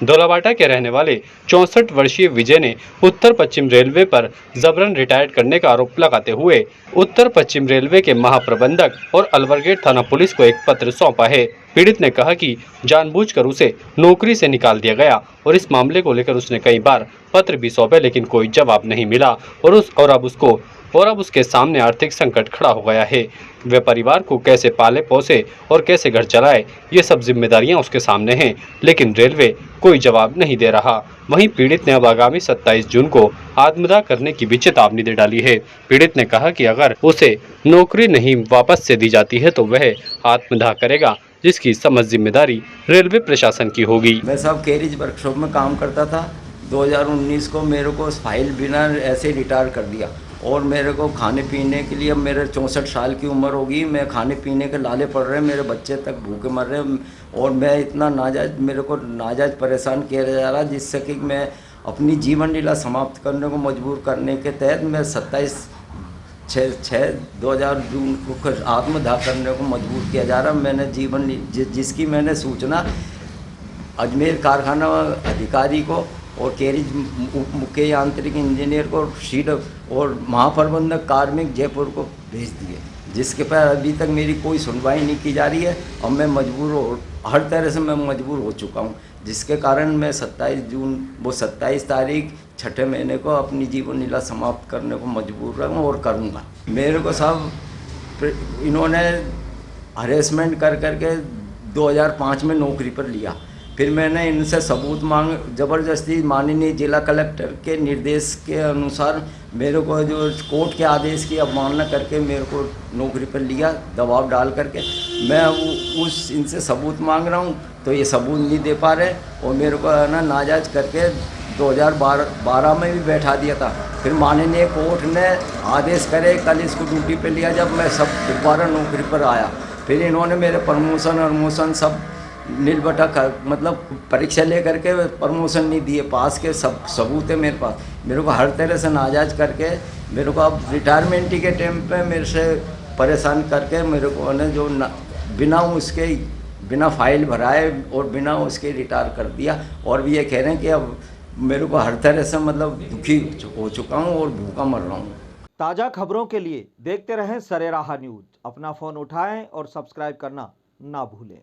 धोलावाटा के रहने वाले 64 वर्षीय विजय ने उत्तर पश्चिम रेलवे पर जबरन रिटायर्ड करने का आरोप लगाते हुए उत्तर पश्चिम रेलवे के महाप्रबंधक और अलवरगेट थाना पुलिस को एक पत्र सौंपा है। पीड़ित ने कहा कि जानबूझकर उसे नौकरी से निकाल दिया गया और इस मामले को लेकर उसने कई बार पत्र भी सौंपे, लेकिन कोई जवाब नहीं मिला और अब उसके सामने आर्थिक संकट खड़ा हो गया है। वे परिवार को कैसे पाले पोसे और कैसे घर चलाए, ये सब जिम्मेदारियां उसके सामने हैं, लेकिन रेलवे कोई जवाब नहीं दे रहा। वहीं पीड़ित ने अब आगामी 27 जून को आत्मदाह करने की भी चेतावनी दे डाली है। पीड़ित ने कहा कि अगर उसे नौकरी नहीं वापस से दी जाती है तो वह आत्मदाह करेगा, जिसकी समझ जिम्मेदारी रेलवे प्रशासन की होगी। मैं सब कैरिज वर्कशॉप में काम करता था। 2019 को मेरे को फाइल बिना ऐसे रिटायर कर दिया और मेरे को खाने पीने के लिए, मेरे 64 साल की उम्र होगी, मैं खाने पीने के लाले पड़ रहे हैं, मेरे बच्चे तक भूखे मर रहे हैं और मैं इतना मेरे को नाजायज परेशान किया जा रहा, जिससे कि मैं अपनी जीवन लीला समाप्त करने को मजबूर करने के तहत मैं 27/6/2000 जून को आत्मदाह करने को मजबूर किया जा रहा। मैंने जिसकी मैंने सूचना अजमेर कारखाना अधिकारी को और कैरिज मुख्य यांत्रिक इंजीनियर को और महाप्रबंधक कार्मिक जयपुर को भेज दिए, जिसके पर अभी तक मेरी कोई सुनवाई नहीं की जा रही है। अब मैं हर तरह से मैं मजबूर हो चुका हूँ, जिसके कारण मैं 27 तारीख 6ठे महीने को अपनी जीवन लीला समाप्त करने को मजबूर रहूँ और करूँगा। मेरे को सब इन्होंने हरेसमेंट करके 2005 में नौकरी पर लिया। फिर मैंने इनसे सबूत ज़बरदस्ती माननीय जिला कलेक्टर के निर्देश के अनुसार मेरे को जो कोर्ट के आदेश की अवमानना करके मेरे को नौकरी पर लिया, दबाव डाल करके। मैं इनसे सबूत मांग रहा हूँ तो ये सबूत नहीं दे पा रहे और मेरे को ना नाजायज करके 2012 में भी बैठा दिया था। फिर माननीय कोर्ट ने आदेश करे कल इसको ड्यूटी पे लिया, जब मैं सब दोबारा नौकरी पर आया। फिर इन्होंने मेरे प्रमोशन सब नीलबटा मतलब परीक्षा ले करके प्रमोशन नहीं दिए, पास के सब सबूत है मेरे पास। मेरे को हर तरह से नाजायज करके मेरे को अब रिटायरमेंट के टाइम पे मेरे से परेशान करके मेरे को ने जो बिना फाइल भराए और बिना उसके रिटायर कर दिया। और भी ये कह रहे हैं कि अब मेरे को हर तरह से मतलब दुखी हो चुका हूँ और भूखा मर रहा हूँ। ताज़ा खबरों के लिए देखते रहें सरेराह न्यूज़। अपना फ़ोन उठाएं और सब्सक्राइब करना ना भूलें।